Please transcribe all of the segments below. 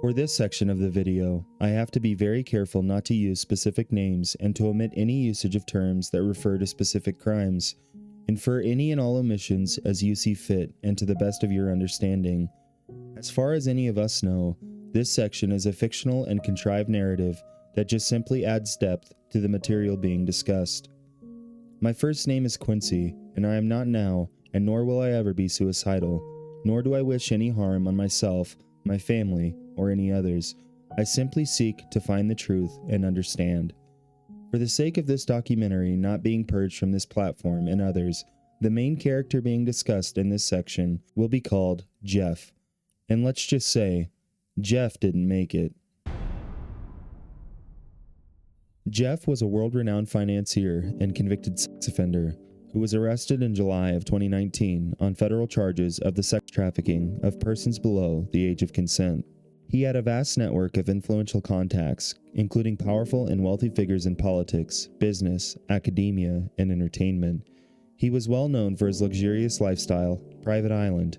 For this section of the video, I have to be very careful not to use specific names and to omit any usage of terms that refer to specific crimes. Infer any and all omissions as you see fit and to the best of your understanding. As far as any of us know, this section is a fictional and contrived narrative that just simply adds depth to the material being discussed. My first name is Quincy, and I am not now, and nor will I ever be suicidal, nor do I wish any harm on myself, my family, or any others. I simply seek to find the truth and understand. For the sake of this documentary not being purged from this platform and others, the main character being discussed in this section will be called Jeff. And let's just say, Jeff didn't make it. Jeff was a world-renowned financier and convicted sex offender who was arrested in July of 2019 on federal charges of the sex trafficking of persons below the age of consent. He had a vast network of influential contacts, including powerful and wealthy figures in politics, business, academia, and entertainment. He was well known for his luxurious lifestyle, private island,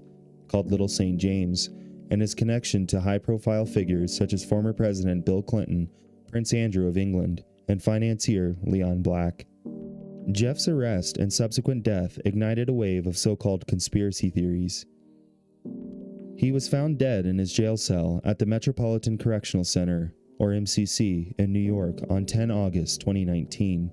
called Little St. James, and his connection to high-profile figures such as former President Bill Clinton, Prince Andrew of England, and financier Leon Black. Jeff's arrest and subsequent death ignited a wave of so-called conspiracy theories. He was found dead in his jail cell at the Metropolitan Correctional Center, or MCC, in New York on 10 August 2019.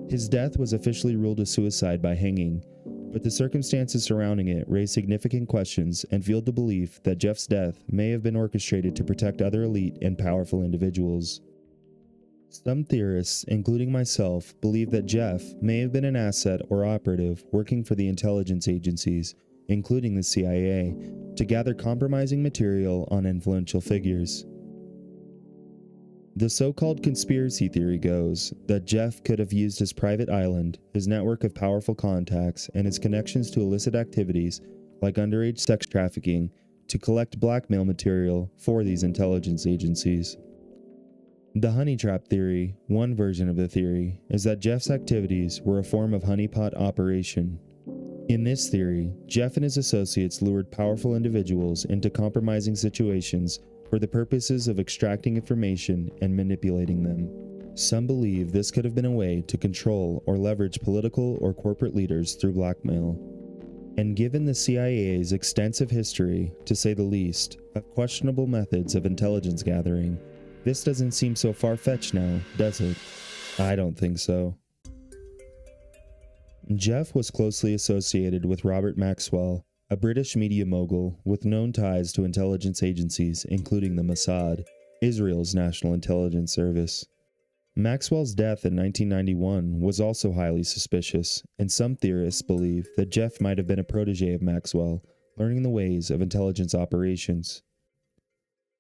His death was officially ruled a suicide by hanging, but the circumstances surrounding it raised significant questions and fueled the belief that Jeff's death may have been orchestrated to protect other elite and powerful individuals. Some theorists, including myself, believe that Jeff may have been an asset or operative working for the intelligence agencies, including the CIA, to gather compromising material on influential figures. The so-called conspiracy theory goes that Jeff could have used his private island, his network of powerful contacts, and his connections to illicit activities like underage sex trafficking to collect blackmail material for these intelligence agencies. The honey trap theory, one version of the theory, is that Jeff's activities were a form of honeypot operation. In this theory, Jeff and his associates lured powerful individuals into compromising situations for the purposes of extracting information and manipulating them. Some believe this could have been a way to control or leverage political or corporate leaders through blackmail. And given the CIA's extensive history, to say the least, of questionable methods of intelligence gathering, this doesn't seem so far-fetched now, does it? I don't think so. Jeff was closely associated with Robert Maxwell, a British media mogul with known ties to intelligence agencies including the Mossad, Israel's national intelligence service. Maxwell's death in 1991 was also highly suspicious, and some theorists believe that Jeff might have been a protege of Maxwell, learning the ways of intelligence operations.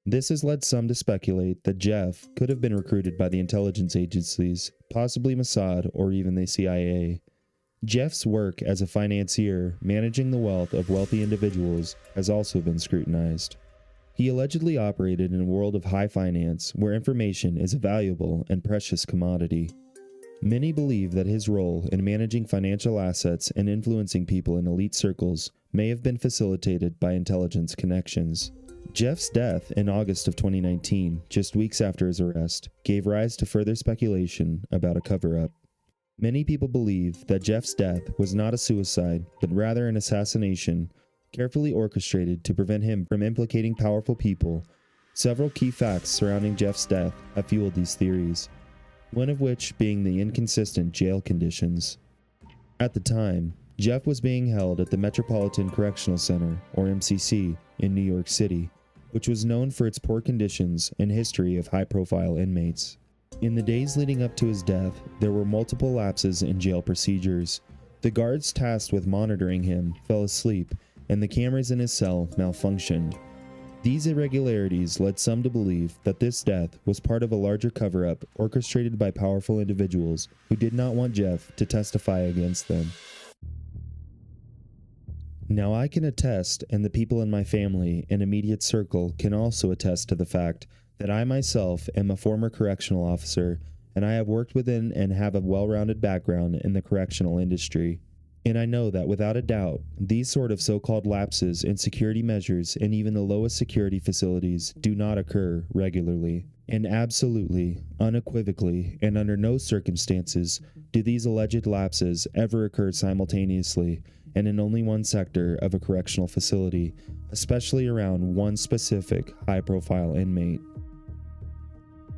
This has led some to speculate that Jeff could have been recruited by the intelligence agencies, possibly Mossad or even the CIA. Jeff's work as a financier managing the wealth of wealthy individuals has also been scrutinized. He allegedly operated in a world of high finance where information is a valuable and precious commodity. Many believe that his role in managing financial assets and influencing people in elite circles may have been facilitated by intelligence connections. Jeff's death in August of 2019, just weeks after his arrest, gave rise to further speculation about a cover-up. Many people believe that Jeff's death was not a suicide, but rather an assassination, carefully orchestrated to prevent him from implicating powerful people. Several key facts surrounding Jeff's death have fueled these theories, one of which being the inconsistent jail conditions. At the time, Jeff was being held at the Metropolitan Correctional Center, or MCC, in New York City, which was known for its poor conditions and history of high-profile inmates. In the days leading up to his death, there were multiple lapses in jail procedures. The guards tasked with monitoring him fell asleep, and the cameras in his cell malfunctioned. These irregularities led some to believe that this death was part of a larger cover-up orchestrated by powerful individuals who did not want Jeff to testify against them. Now I can attest, and the people in my family and immediate circle can also attest to the fact that I myself am a former correctional officer, and I have worked within and have a well-rounded background in the correctional industry. And I know that without a doubt, these sort of so-called lapses in security measures in even the lowest security facilities do not occur regularly. And absolutely, unequivocally, and under no circumstances do these alleged lapses ever occur simultaneously and in only one sector of a correctional facility, especially around one specific high-profile inmate.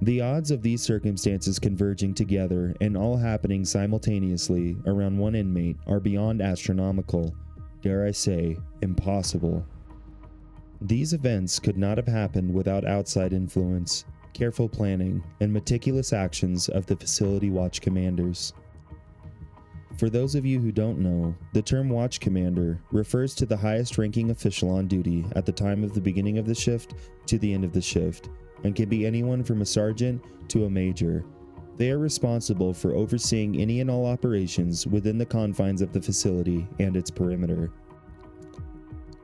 The odds of these circumstances converging together and all happening simultaneously around one inmate are beyond astronomical, dare I say, impossible. These events could not have happened without outside influence, careful planning, and meticulous actions of the facility watch commanders. For those of you who don't know, the term watch commander refers to the highest ranking official on duty at the time of the beginning of the shift to the end of the shift, and can be anyone from a sergeant to a major. They are responsible for overseeing any and all operations within the confines of the facility and its perimeter.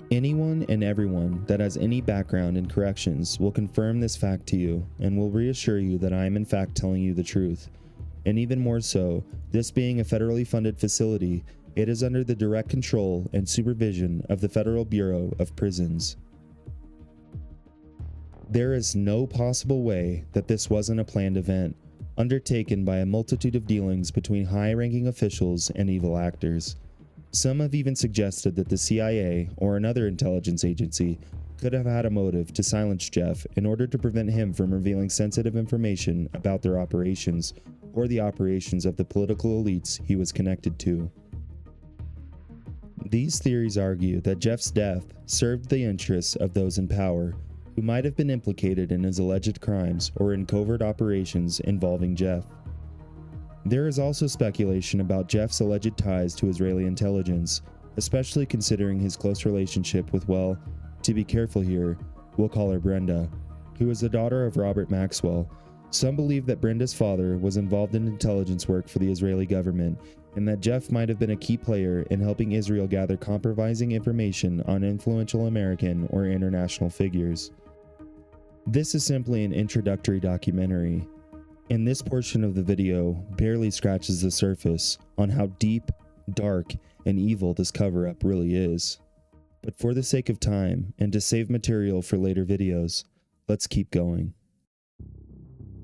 Anyone and everyone that has any background in corrections will confirm this fact to you and will reassure you that I am in fact telling you the truth. And even more so, this being a federally funded facility, it is under the direct control and supervision of the Federal Bureau of Prisons. There is no possible way that this wasn't a planned event, undertaken by a multitude of dealings between high-ranking officials and evil actors. Some have even suggested that the CIA or another intelligence agency could have had a motive to silence Jeff in order to prevent him from revealing sensitive information about their operations or the operations of the political elites he was connected to. These theories argue that Jeff's death served the interests of those in power, who might have been implicated in his alleged crimes or in covert operations involving Jeff. There is also speculation about Jeff's alleged ties to Israeli intelligence, especially considering his close relationship with, well, to be careful here, we'll call her Brenda, who is the daughter of Robert Maxwell. Some believe that Brenda's father was involved in intelligence work for the Israeli government, and that Jeff might have been a key player in helping Israel gather compromising information on influential American or international figures. This is simply an introductory documentary, and this portion of the video barely scratches the surface on how deep, dark, and evil this cover-up really is. But for the sake of time, and to save material for later videos, let's keep going.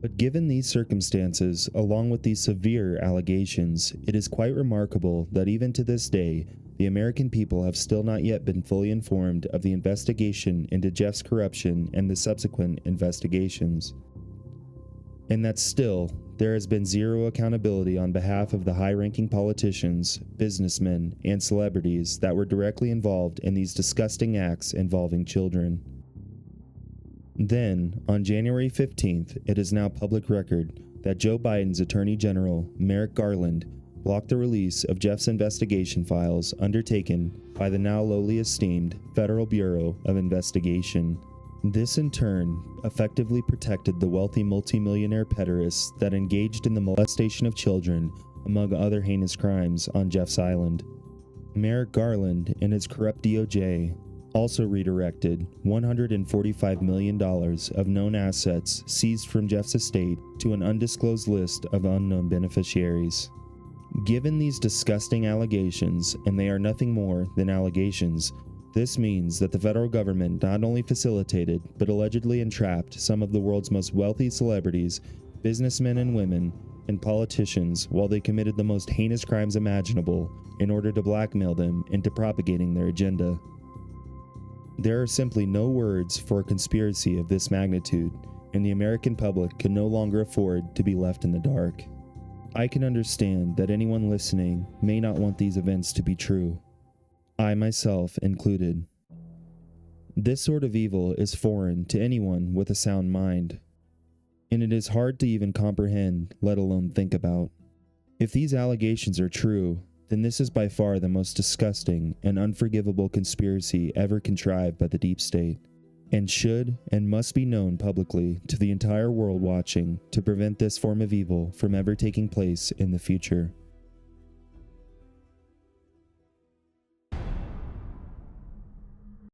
But given these circumstances, along with these severe allegations, it is quite remarkable that even to this day, the American people have still not yet been fully informed of the investigation into Jeff's corruption and the subsequent investigations. And that still, there has been zero accountability on behalf of the high-ranking politicians, businessmen, and celebrities that were directly involved in these disgusting acts involving children. Then, on January 15th, it is now public record that Joe Biden's Attorney General, Merrick Garland, blocked the release of Jeff's investigation files undertaken by the now lowly esteemed Federal Bureau of Investigation. This in turn effectively protected the wealthy multimillionaire pederasts that engaged in the molestation of children, among other heinous crimes, on Jeff's Island. Merrick Garland and his corrupt DOJ also redirected $145 million of known assets seized from Jeff's estate to an undisclosed list of unknown beneficiaries. Given these disgusting allegations, and they are nothing more than allegations, this means that the federal government not only facilitated, but allegedly entrapped some of the world's most wealthy celebrities, businessmen and women, and politicians while they committed the most heinous crimes imaginable in order to blackmail them into propagating their agenda. There are simply no words for a conspiracy of this magnitude, and the American public can no longer afford to be left in the dark. I can understand that anyone listening may not want these events to be true, I myself included. This sort of evil is foreign to anyone with a sound mind, and it is hard to even comprehend, let alone think about. If these allegations are true, then this is by far the most disgusting and unforgivable conspiracy ever contrived by the deep state, and should and must be known publicly to the entire world watching to prevent this form of evil from ever taking place in the future.